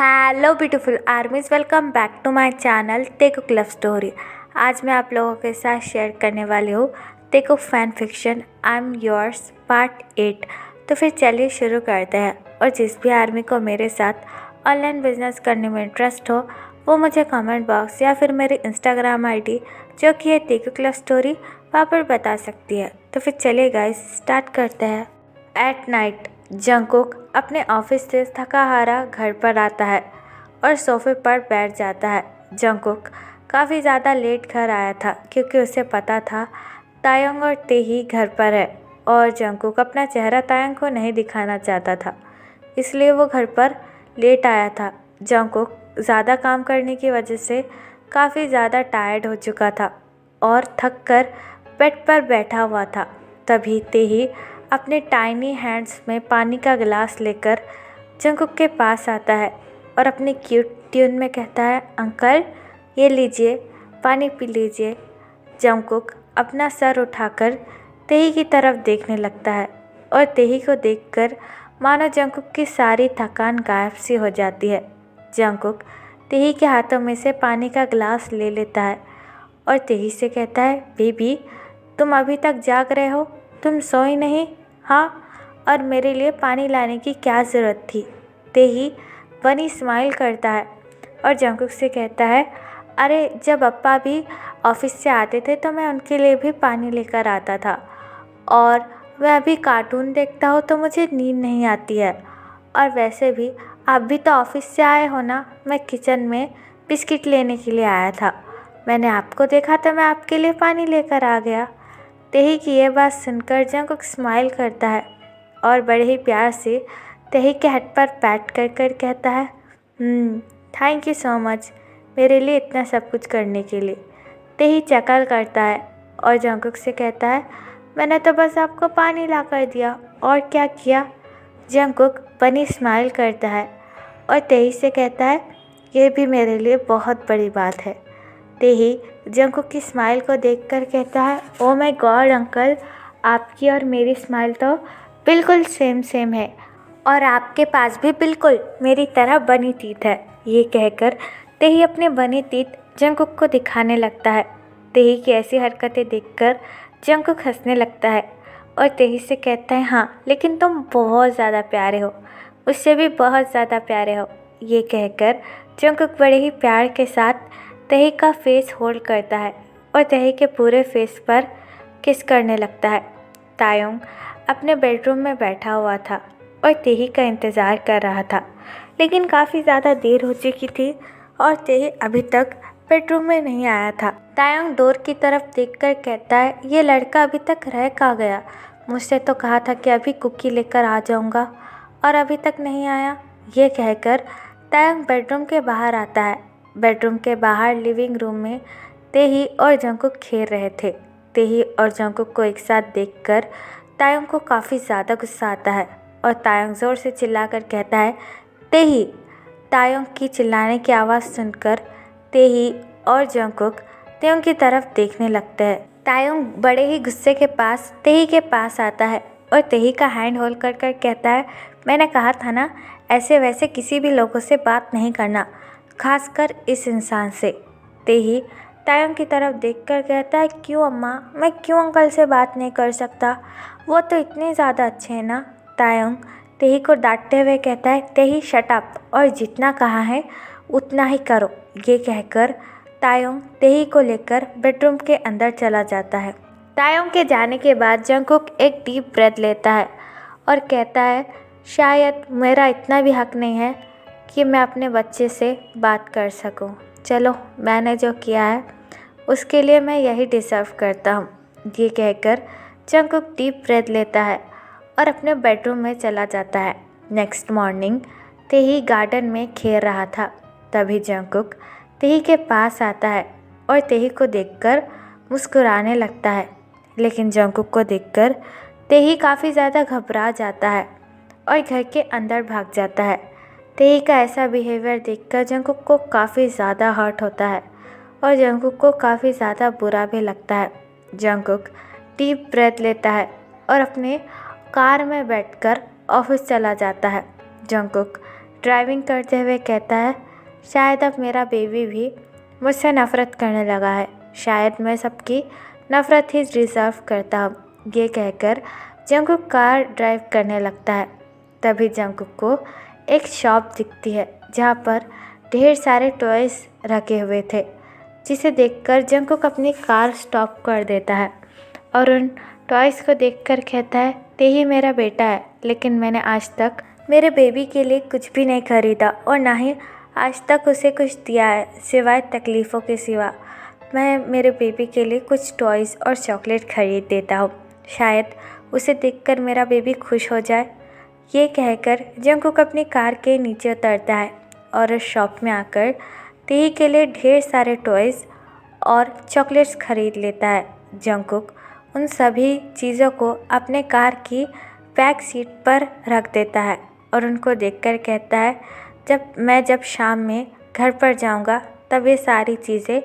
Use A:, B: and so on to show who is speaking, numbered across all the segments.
A: Hello beautiful armies, welcome back to my channel Taekook love story. आज मैं आप लोगों के साथ शेयर करने वाली हूँ Taekook fan fiction I am yours part 8। तो फिर चलिए शुरू करते हैं। और जिस भी आर्मी को मेरे साथ ऑनलाइन बिजनेस करने में इंटरेस्ट हो वो मुझे कमेंट बॉक्स या फिर मेरी इंस्टाग्राम आईडी जो कि है तेकुक लव स्टोरी वहाँ पर बता सकती है। तो फिर चलिए गाइस स्टार्ट करते हैं। एट नाइट जंगकुक अपने ऑफिस से थका हारा घर पर आता है और सोफे पर बैठ जाता है। जंगकुक काफ़ी ज़्यादा लेट घर आया था क्योंकि उसे पता था तायंग और तेही घर पर है और जंगकुक अपना चेहरा तायंग को नहीं दिखाना चाहता था, इसलिए वो घर पर लेट आया था। जंगकुक ज़्यादा काम करने की वजह से काफ़ी ज़्यादा टायर्ड हो चुका था और थक कर बेड पर बैठा हुआ था। तभी तेही अपने टाइनी हैंड्स में पानी का गिलास लेकर जंगकुक के पास आता है और अपने क्यूट ट्यून में कहता है, अंकल ये लीजिए पानी पी लीजिए। जंगकुक अपना सर उठाकर तेही की तरफ देखने लगता है और तेही को देखकर मानो जंगकुक की सारी थकान गायब सी हो जाती है। जंगकुक तेही के हाथों में से पानी का गिलास ले लेता है और तेही से कहता है, बेबी तुम अभी तक जाग रहे हो, तुम सोई नहीं? हाँ, और मेरे लिए पानी लाने की क्या ज़रूरत थी? तेही बनी स्माइल करता है और जंगकुक से कहता है, अरे जब अप्पा भी ऑफिस से आते थे तो मैं उनके लिए भी पानी लेकर आता था और वह अभी कार्टून देखता हो तो मुझे नींद नहीं आती है। और वैसे भी आप भी तो ऑफिस से आए हो ना, मैं किचन में बिस्किट लेने के लिए आया था, मैंने आपको देखा तो मैं आपके लिए पानी लेकर आ गया। तेही की ये बात सुनकर जंगकुक स्माइल करता है और बड़े ही प्यार से तेही के हेड पर पैट कर कर कहता है, थैंक यू सो मच मेरे लिए इतना सब कुछ करने के लिए। तेही चकल करता है और जंगकुक से कहता है, मैंने तो बस आपको पानी ला कर दिया, और क्या किया? जंगकुक बनी स्माइल करता है और तेही से कहता है, ये भी मेरे लिए बहुत बड़ी बात है। तेही जंगकुक की स्माइल को देखकर कहता है, ओ माय गॉड अंकल, आपकी और मेरी स्माइल तो बिल्कुल सेम है और आपके पास भी बिल्कुल मेरी तरह बनी टीथ है। ये कहकर तेही अपने बने टीथ जंगकुक को दिखाने लगता है। तेही की ऐसी हरकतें देखकर जंगकुक हंसने लगता है और तेही से कहता है, हाँ लेकिन तुम बहुत ज़्यादा प्यारे हो, उससे भी बहुत ज़्यादा प्यारे हो। ये कहकर जंगकुक बड़े ही प्यार के साथ तेही का फेस होल्ड करता है और तेही के पूरे फेस पर किस करने लगता है। तायोंग अपने बेडरूम में बैठा हुआ था और तेही का इंतज़ार कर रहा था, लेकिन काफ़ी ज़्यादा देर हो चुकी थी और तेही अभी तक बेडरूम में नहीं आया था। तायोंग डोर की तरफ देखकर कहता है, ये लड़का अभी तक रह कहाँ गया? मुझसे तो कहा था कि अभी कुकी लेकर आ जाऊँगा और अभी तक नहीं आया। ये कहकर तायोंग बेडरूम के बाहर आता है। बेडरूम के बाहर लिविंग रूम में तेही और जंगकुक खेल रहे थे। तेही और जंगकुक को एक साथ देखकर तायोंग को काफ़ी ज़्यादा गुस्सा आता है और तायोंग ज़ोर से चिल्लाकर कहता है, तेही। तायोंग की चिल्लाने की आवाज़ सुनकर तेही और जंगकुक तायोंग की तरफ देखने लगते हैं। तायोंग बड़े ही गुस्से के पास तेही के पास आता है और तेही का हैंड होल्ड कर कर कहता है, मैंने कहा था ना, ऐसे वैसे किसी भी लोगों से बात नहीं करना, खासकर इस इंसान से। तेही तायोंग की तरफ देखकर कहता है, क्यों अम्मा, मैं क्यों अंकल से बात नहीं कर सकता? वो तो इतने ज़्यादा अच्छे हैं ना। तायोंग तेही को डांटते हुए कहता है, तेही शट अप और जितना कहा है उतना ही करो। ये कहकर तायोंग तेही को लेकर बेडरूम के अंदर चला जाता है। तायोंग के जाने के बाद जंगकुक एक डीप ब्रेथ लेता है और कहता है, शायद मेरा इतना भी हक नहीं है कि मैं अपने बच्चे से बात कर सकूं। चलो, मैंने जो किया है उसके लिए मैं यही डिज़र्व करता हूँ। ये कहकर जंगकुक डीप ब्रेथ लेता है और अपने बेडरूम में चला जाता है। नेक्स्ट मॉर्निंग तेही गार्डन में खेल रहा था। तभी जंगकुक तेही के पास आता है और तेही को देखकर मुस्कुराने लगता है, लेकिन जंगकुक को देखकर तेही काफ़ी ज़्यादा घबरा जाता है और घर के अंदर भाग जाता है। तेही का ऐसा बिहेवियर देखकर जंगकुक को काफ़ी ज़्यादा हर्ट होता है और जंगकुक को काफ़ी ज़्यादा बुरा भी लगता है। जंगकुक डीप ब्रेथ लेता है और अपने कार में बैठकर ऑफिस चला जाता है। जंगकुक ड्राइविंग करते हुए कहता है, शायद अब मेरा बेबी भी मुझसे नफ़रत करने लगा है। शायद मैं सबकी नफ़रत ही डिज़र्व करता हूँ। ये कहकर जंगकुक कार ड्राइव करने लगता है। तभी जंगकुक को एक शॉप दिखती है जहाँ पर ढेर सारे टॉयज़ रखे हुए थे, जिसे देखकर जंगकुक अपनी कार स्टॉप कर देता है और उन टॉयज़ को देखकर कहता है, ते ही मेरा बेटा है, लेकिन मैंने आज तक मेरे बेबी के लिए कुछ भी नहीं खरीदा और ना ही आज तक उसे कुछ दिया है सिवाय तकलीफ़ों के सिवा। मैं मेरे बेबी के लिए कुछ टॉयज़ और चॉकलेट खरीद देता हूँ, शायद उसे देखकर मेरा बेबी खुश हो जाए। ये कहकर जंगकुक अपनी कार के नीचे उतरता है और उस शॉप में आकर तेही के लिए ढेर सारे टॉयज़ और चॉकलेट्स खरीद लेता है। जंगकुक उन सभी चीज़ों को अपने कार की बैक सीट पर रख देता है और उनको देखकर कहता है, जब शाम में घर पर जाऊंगा तब ये सारी चीज़ें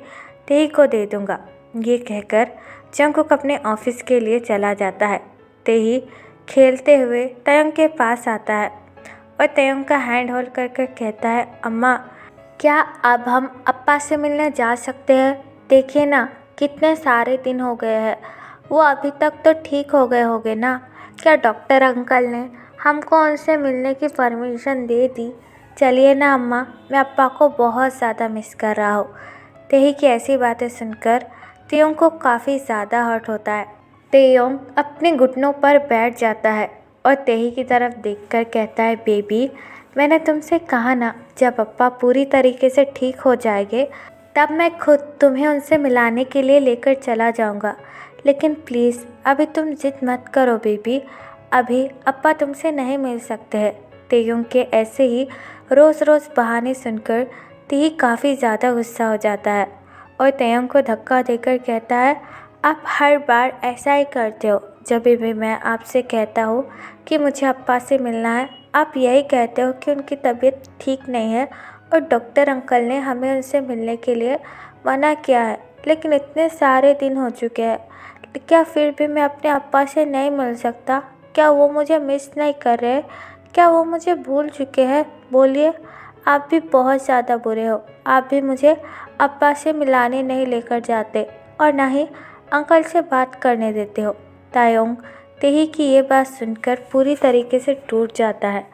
A: तेही को दे दूंगा। ये कहकर जंगकुक अपने ऑफिस के लिए चला जाता है। तेही खेलते हुए तयंग के पास आता है और तयंग का हैंड होल्ड करके कहता है, अम्मा, क्या अब हम अप्पा से मिलने जा सकते हैं? देखिए ना, कितने सारे दिन हो गए हैं। वो अभी तक तो ठीक हो गए होंगे ना? क्या डॉक्टर अंकल ने हमको उनसे मिलने की परमिशन दे दी? चलिए ना अम्मा, मैं अप्पा को बहुत ज़्यादा मिस कर रहा हूँ। तेही की ऐसी बातें सुनकर तेयोंग को काफ़ी ज़्यादा हर्ट होता है। तेयोंग अपने घुटनों पर बैठ जाता है और तेही की तरफ देखकर कहता है, बेबी, मैंने तुमसे कहा ना, जब अप्पा पूरी तरीके से ठीक हो जाएंगे तब मैं खुद तुम्हें उनसे मिलाने के लिए लेकर चला जाऊंगा। लेकिन प्लीज़ अभी तुम जिद मत करो बेबी, अभी अप्पा तुमसे नहीं मिल सकते हैं। तेयोंग के ऐसे ही रोज़ रोज़ बहाने सुनकर तेही काफ़ी ज़्यादा गुस्सा हो जाता है और तेयोंग को धक्का देकर कहता है, आप हर बार ऐसा ही करते हो। जब भी मैं आपसे कहता हूँ कि मुझे अप्पा से मिलना है, आप यही कहते हो कि उनकी तबीयत ठीक नहीं है और डॉक्टर अंकल ने हमें उनसे मिलने के लिए मना किया है। लेकिन इतने सारे दिन हो चुके हैं, क्या फिर भी मैं अपने अप्पा से नहीं मिल सकता? क्या वो मुझे मिस नहीं कर रहे? क्या वो मुझे भूल चुके हैं? बोलिए, आप भी बहुत ज़्यादा बुरे हो। आप भी मुझे अप्पा से मिलाने नहीं लेकर जाते और ना ही अंकल से बात करने देते हो। तायोंग तेही की ये बात सुनकर पूरी तरीके से टूट जाता है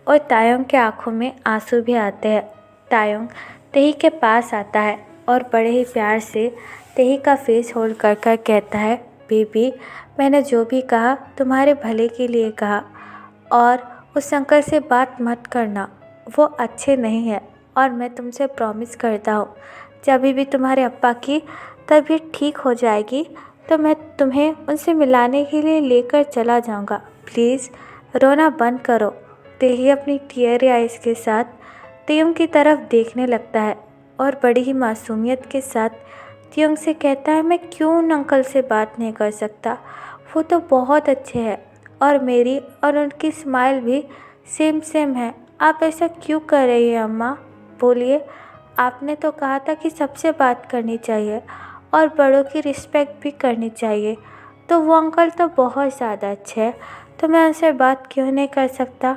A: और तायोंग के आंखों में आंसू भी आते हैं। तायोंग तेही के पास आता है और बड़े ही प्यार से तेही का फेस होल्ड कर कर कहता है, बेबी, मैंने जो भी कहा तुम्हारे भले के लिए कहा और उस अंकल से बात मत करना, वो अच्छे नहीं है। और मैं तुमसे प्रॉमिस करता हूँ, जब भी तुम्हारे अप्पा की तबीयत ठीक हो जाएगी तो मैं तुम्हें उनसे मिलाने के लिए लेकर चला जाऊँगा। प्लीज़ रोना बंद करो। तेही अपनी टीयरी आइज़ के साथ तेयोंग की तरफ देखने लगता है और बड़ी ही मासूमियत के साथ तेयोंग से कहता है, मैं क्यों उन अंकल से बात नहीं कर सकता? वो तो बहुत अच्छे हैं और मेरी और उनकी स्माइल भी सेम है। आप ऐसा क्यों कर रही हैं अम्मा? बोलिए, आपने तो कहा था कि सबसे बात करनी चाहिए और बड़ों की रिस्पेक्ट भी करनी चाहिए। तो वो अंकल तो बहुत ज़्यादा अच्छे हैं, तो मैं उनसे बात क्यों नहीं कर सकता?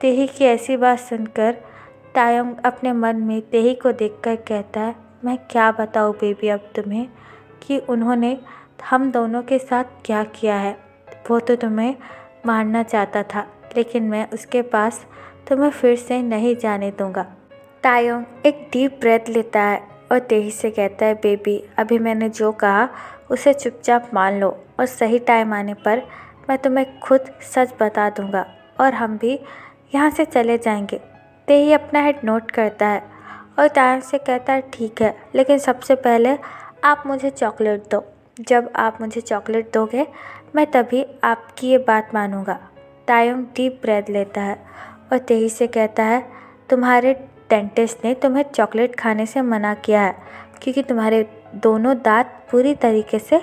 A: तेही की ऐसी बात सुनकर तायोंग अपने मन में तेही को देखकर कहता है, मैं क्या बताऊँ बेबी अब तुम्हें कि उन्होंने हम दोनों के साथ क्या किया है। वो तो तुम्हें मारना चाहता था, लेकिन मैं उसके पास तुम्हें फिर से नहीं जाने दूँगा। तायोंग एक डीप ब्रेथ लेता है और तेही से कहता है, बेबी, अभी मैंने जो कहा उसे चुपचाप मान लो और सही टाइम आने पर मैं तुम्हें खुद सच बता दूँगा और हम भी यहाँ से चले जाएंगे। तेही अपना हेड नोट करता है और तायोंग से कहता है, ठीक है, लेकिन सबसे पहले आप मुझे चॉकलेट दो। जब आप मुझे चॉकलेट दोगे मैं तभी आपकी ये बात मानूंगा। तायोंग डीप ब्रेथ लेता है और तेही से कहता है, तुम्हारे डेंटिस्ट ने तुम्हें चॉकलेट खाने से मना किया है क्योंकि तुम्हारे दोनों दांत पूरी तरीके से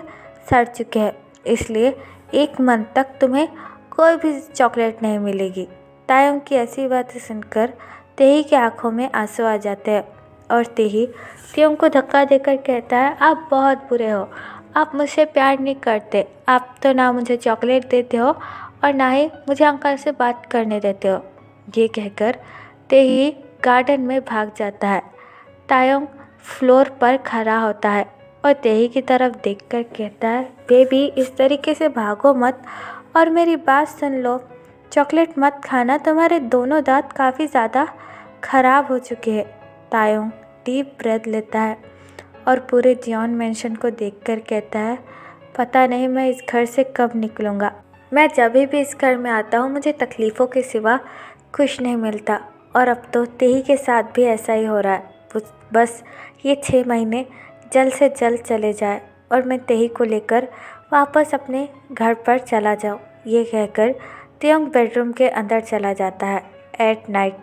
A: सड़ चुके हैं, इसलिए 1 मंथ तक तुम्हें कोई भी चॉकलेट नहीं मिलेगी। तायोंग की ऐसी बातें सुनकर तेही की आंखों में आंसू आ जाते हैं और तेही तेयोंग को धक्का देकर कहता है, आप बहुत बुरे हो, आप मुझसे प्यार नहीं करते। आप तो ना मुझे चॉकलेट देते हो और ना ही मुझे अंकल से बात करने देते हो। ये कहकर तेही गार्डन में भाग जाता है। तायोंग फ्लोर पर खड़ा होता है और तेही की तरफ देखकर कहता है, बेबी इस तरीके से भागो मत और मेरी बात सुन लो। चॉकलेट मत खाना, तुम्हारे दोनों दांत काफ़ी ज़्यादा खराब हो चुके हैं। तायोंग डीप ब्रेथ लेता है और पूरे जियोन मेंशन को देखकर कहता है, पता नहीं मैं इस घर से कब निकलूँगा। मैं जब भी इस घर में आता हूँ मुझे तकलीफ़ों के सिवा कुछ नहीं मिलता और अब तो तेही के साथ भी ऐसा ही हो रहा है। बस ये 6 महीने जल्द से जल्द चले जाए और मैं तेही को लेकर वापस अपने घर पर चला जाऊँ। ये कहकर तायोंग बेडरूम के अंदर चला जाता है। एट नाइट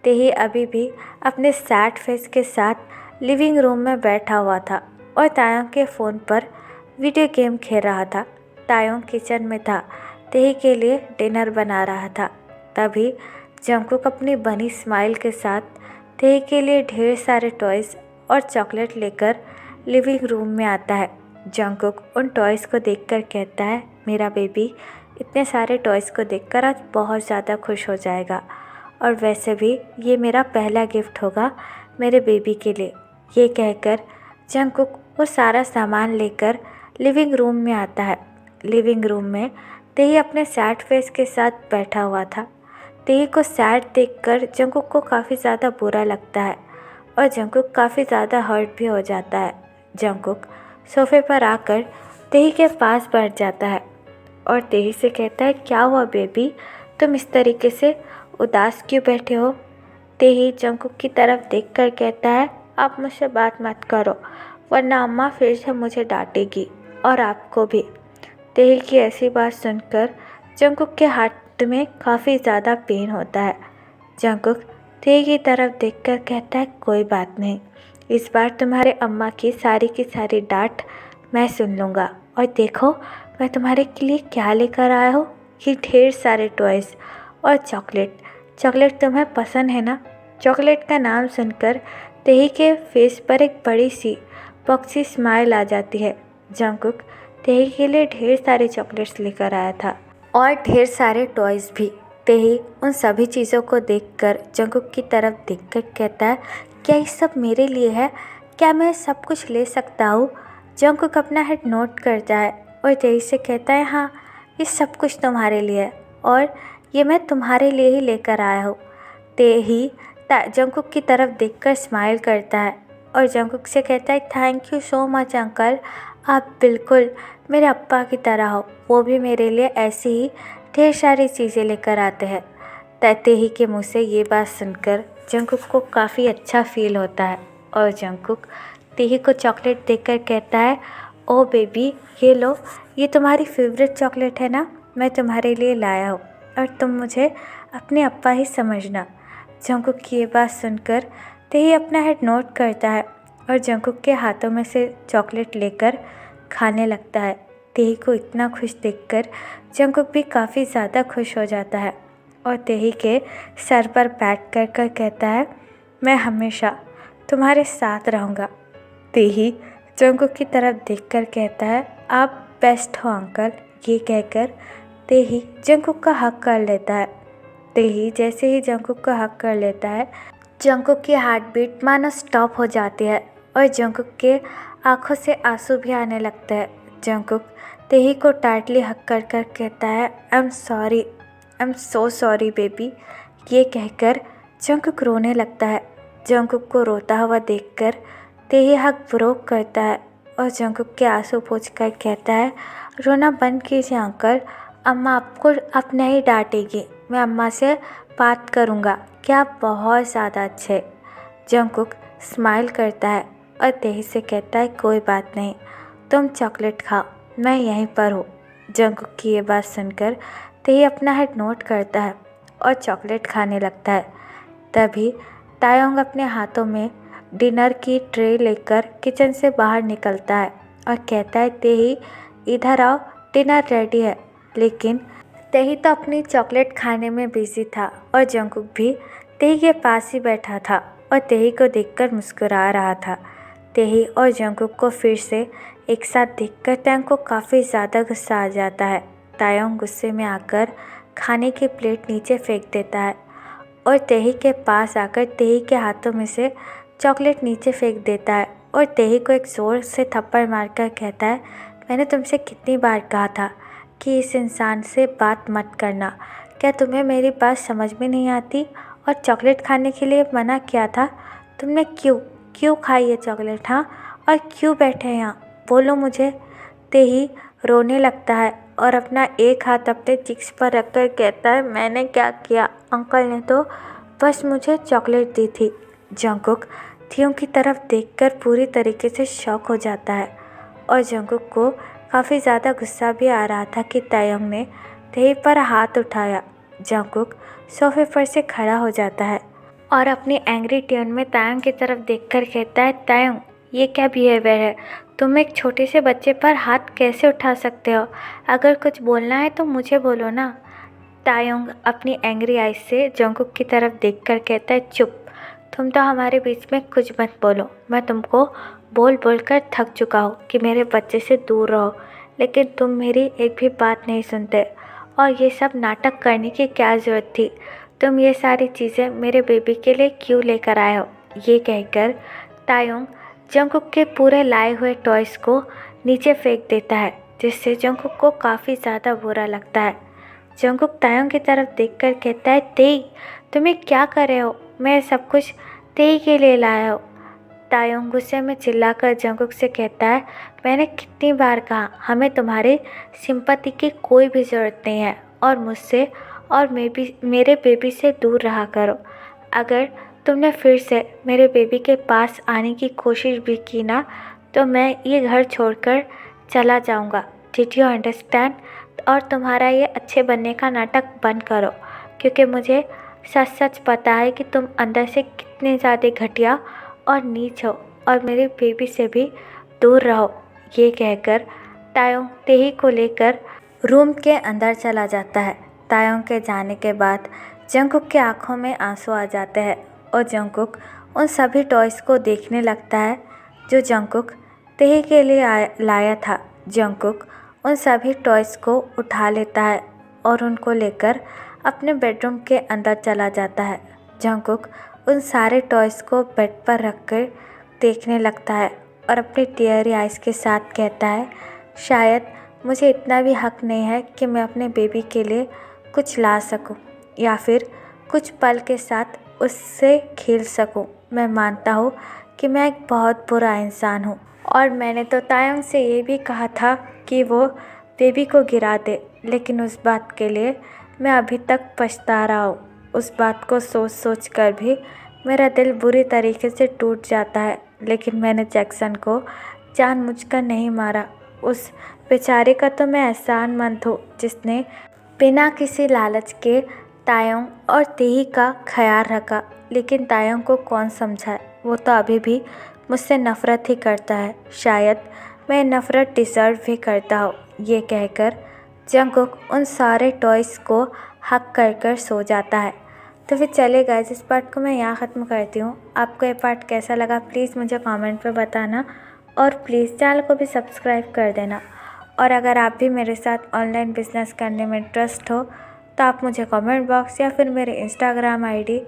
A: तेही अभी भी अपने सैड फेस के साथ लिविंग रूम में बैठा हुआ था और तायोंग के फ़ोन पर वीडियो गेम खेल रहा था। तायोंग किचन में था, तेही के लिए डिनर बना रहा था। तभी जंगकुक अपनी बनी स्माइल के साथ तेही के लिए ढेर सारे टॉयज़ और चॉकलेट लेकर लिविंग रूम में आता है। जंगकुक उन टॉयज़ को देखकर कहता है, मेरा बेबी इतने सारे टॉयज़ को देखकर आज बहुत ज़्यादा खुश हो जाएगा और वैसे भी ये मेरा पहला गिफ्ट होगा मेरे बेबी के लिए। ये कहकर जंगकुक वो सारा सामान लेकर लिविंग रूम में आता है। लिविंग रूम में तेही अपने सैड फेस के साथ बैठा हुआ था। तेही को सैड देखकर जंगकुक को काफ़ी ज़्यादा बुरा लगता है और जंगकुक काफ़ी ज़्यादा हर्ट भी हो जाता है। जंगकुक सोफे पर आकर तेही के पास बैठ जाता है और तेही से कहता है, क्या हुआ बेबी, तुम इस तरीके से उदास क्यों बैठे हो? तेही जंगकुक की तरफ देखकर कहता है, आप मुझसे बात मत करो वरना अम्मा फिर से मुझे डांटेगी और आपको भी। तेही की ऐसी बात सुनकर जंगकुक के हाथ में काफ़ी ज़्यादा पेन होता है। जंगकुक तेही की तरफ देखकर कहता है, कोई बात नहीं, इस बार तुम्हारे अम्मा की सारी डांट मैं सुन लूँगा। और देखो मैं तुम्हारे के लिए क्या लेकर आया हूँ, ये ढेर सारे टॉयज़ और चॉकलेट तुम्हें पसंद है ना? चॉकलेट का नाम सुनकर तेही के फेस पर एक बड़ी सी पक्षी स्माइल आ जाती है। जंगकुक तेही के लिए ढेर सारे चॉकलेट्स लेकर आया था और ढेर सारे टॉयज़ भी। तेही उन सभी चीज़ों को देखकर जंगकुक की तरफ देखकर कहता है, क्या ये सब मेरे लिए है? क्या मैं सब कुछ ले सकता हूँ? जंगकुक अपना हेड नोट करता है और तेही से कहता है, हाँ ये सब कुछ तुम्हारे लिए है और ये मैं तुम्हारे लिए ही लेकर आया हूँ। तेही जंगकुक की तरफ देखकर स्माइल करता है और जंगकुक से कहता है, thank you so much uncle, आप बिल्कुल मेरे अप्पा की तरह हो, वो भी मेरे लिए ऐसी ही ढेर सारी चीज़ें लेकर आते हैं। तेही के मुँह से ये बात सुनकर जंगकुक को काफ़ी अच्छा फील होता है और जंगकुक तेही को चॉकलेट देकर कहता है, ओ बेबी ये लो, ये तुम्हारी फेवरेट चॉकलेट है ना, मैं तुम्हारे लिए लाया हूँ और तुम मुझे अपने अप्पा ही समझना। जंगकुक की ये बात सुनकर तेही अपना हेड नोट करता है और जंगकुक के हाथों में से चॉकलेट लेकर खाने लगता है। तेही को इतना खुश देखकर जंगकुक भी काफ़ी ज़्यादा खुश हो जाता है और तेही के सर पर बैठ कर कहता है, मैं हमेशा तुम्हारे साथ रहूँगा। तेही जंगकुक की तरफ देखकर कहता है, आप बेस्ट हो अंकल। ये कहकर तेही जंगकुक का हक कर लेता है। तेही जैसे ही जंगकुक का हक कर लेता है, जंगकुक की हार्ट बीट मानो स्टॉप हो जाती है और जंगकुक के आंखों से आंसू भी आने लगते हैं। जंगकुक तेही को टाइटली हक कर कहता है, I am so sorry baby. ये कहकर जंगकुक रोने लगता है। जंगकुक को रोता हुआ देखकर तेही हक ब्रोक करता है और जंगकुक के आंसू पोंछकर कहता है, रोना बंद कीजिए अंकल, अम्मा आपको अब नहीं डांटेगी, मैं अम्मा से बात करूँगा, क्या आप बहुत ज़्यादा अच्छे। जंगकुक स्माइल करता है और तेही से कहता है, कोई बात नहीं, तुम चॉकलेट खाओ, मैं यहीं पर हूँ। जंगकुक की ये बात सुनकर तेही अपना हेड नोट करता है और चॉकलेट खाने लगता है। तभी तायोंग अपने हाथों में डिनर की ट्रे लेकर किचन से बाहर निकलता है और कहता है, तेही इधर आओ, डिनर रेडी है। लेकिन तेही तो अपनी चॉकलेट खाने में बिजी था और जंगकुक भी तेही के पास ही बैठा था और तेही को देखकर मुस्कुरा रहा था। तेही और जंगकुक को फिर से एक साथ देखकर तायोंग को काफ़ी ज़्यादा गुस्सा आ जाता है। तायोंग गुस्से में आकर खाने की प्लेट नीचे फेंक देता है और तेही के पास आकर तेही के हाथों में से चॉकलेट नीचे फेंक देता है और तेही को एक ज़ोर से थप्पड़ मारकर कहता है, मैंने तुमसे कितनी बार कहा था कि इस इंसान से बात मत करना। क्या तुम्हें मेरी बात समझ में नहीं आती? और चॉकलेट खाने के लिए मना किया था तुमने, क्यों क्यों खाई ये चॉकलेट? हाँ, और क्यों बैठे यहाँ? बोलो मुझे। तेही रोने लगता है और अपना एक हाथ अपने चिक्स पर रखकर कहता है, मैंने क्या किया? अंकल ने तो बस मुझे चॉकलेट दी थी। जंगकुक थियों की तरफ देखकर पूरी तरीके से शॉक हो जाता है और जंगकुक को काफ़ी ज़्यादा गुस्सा भी आ रहा था कि तायोंग ने तेही पर हाथ उठाया। जंगकुक सोफे पर से खड़ा हो जाता है और अपनी एंग्री ट्यून में तायोंग की तरफ देखकर कहता है, तायोंग ये क्या बिहेवियर है? तुम एक छोटे से बच्चे पर हाथ कैसे उठा सकते हो? अगर कुछ बोलना है तो मुझे बोलो ना। तायोंग अपनी एंग्री आइज से जंगकुक की तरफ देखकर कहता है, चुप, तुम तो हमारे बीच में कुछ मत बोलो। मैं तुमको बोल बोल कर थक चुका हूँ कि मेरे बच्चे से दूर रहो, लेकिन तुम मेरी एक भी बात नहीं सुनते। और ये सब नाटक करने की क्या ज़रूरत थी? तुम ये सारी चीज़ें मेरे बेबी के लिए क्यों लेकर आए हो? ये कहकर तायोंग जंगकुक के पूरे लाए हुए टॉयज़ को नीचे फेंक देता है, जिससे जंगकुक को काफ़ी ज़्यादा बुरा लगता है। जंगकुक तायोंग की तरफ देखकर कहता है, तेई तुम्हें क्या कर रहे हो? मैं सब कुछ तेई के लिए लाया हूँ। तायोंग गुस्से में चिल्लाकर जंगकुक से कहता है, मैंने कितनी बार कहा हमें तुम्हारी सिंपैथी की कोई भी ज़रूरत नहीं है और मुझसे और मेरे बेबी से दूर रहा करो। अगर तुमने फिर से मेरे बेबी के पास आने की कोशिश भी की ना तो मैं ये घर छोड़कर चला जाऊंगा। Did you understand? और तुम्हारा ये अच्छे बनने का नाटक बंद करो, क्योंकि मुझे सच सच पता है कि तुम अंदर से कितने ज़्यादा घटिया और नीच हो और मेरे बेबी से भी दूर रहो। ये कहकर तायोंग तेही को लेकर रूम के अंदर चला जाता है। तायोंग के जाने के बाद जंगकुक की आंखों में आंसू आ जाते हैं और जंगकुक उन सभी टॉयज़ को देखने लगता है जो जंगकुक तेही के लिए लाया था। जंगकुक उन सभी टॉयज़ को उठा लेता है और उनको लेकर अपने बेडरूम के अंदर चला जाता है। जंगकुक उन सारे टॉयज़ को बेड पर रखकर देखने लगता है और अपनी टीयरी आइज़ के साथ कहता है, शायद मुझे इतना भी हक नहीं है कि मैं अपने बेबी के लिए कुछ ला सकूं या फिर कुछ पल के साथ उससे खेल सकूं। मैं मानता हूं कि मैं एक बहुत बुरा इंसान हूं और मैंने तो तायोंग से ये भी कहा था कि वो बेबी को गिरा दे, लेकिन उस बात के लिए मैं अभी तक पछता रहा हूँ। उस बात को सोच सोच कर भी मेरा दिल बुरी तरीके से टूट जाता है, लेकिन मैंने जैक्सन को जानबूझकर नहीं मारा। उस बेचारे का तो मैं एहसानमंद हूँ जिसने बिना किसी लालच के तायोंग और तेही का ख्याल रखा, लेकिन तायोंग को कौन समझाए? वो तो अभी भी मुझसे नफ़रत ही करता है। शायद मैं नफ़रत डिज़र्व भी करता हूँ। ये कहकर जंगकुक उन सारे टॉयज़ को हक कर कर सो जाता है। तो फिर चले गाइस, इस पार्ट को मैं यहाँ ख़त्म करती हूँ। आपको ये पार्ट कैसा लगा प्लीज़ मुझे कमेंट पे बताना और प्लीज़ चैनल को भी सब्सक्राइब कर देना। और अगर आप भी मेरे साथ ऑनलाइन बिजनेस करने में इंटरेस्ट हो तो आप मुझे कमेंट बॉक्स या फिर मेरे इंस्टाग्राम आईडी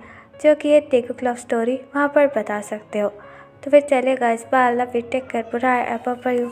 A: जो कि है तेकुक लव स्टोरी, वहाँ पर बता सकते हो। तो फिर चले guys, bye, love you, take care, bye, bye you.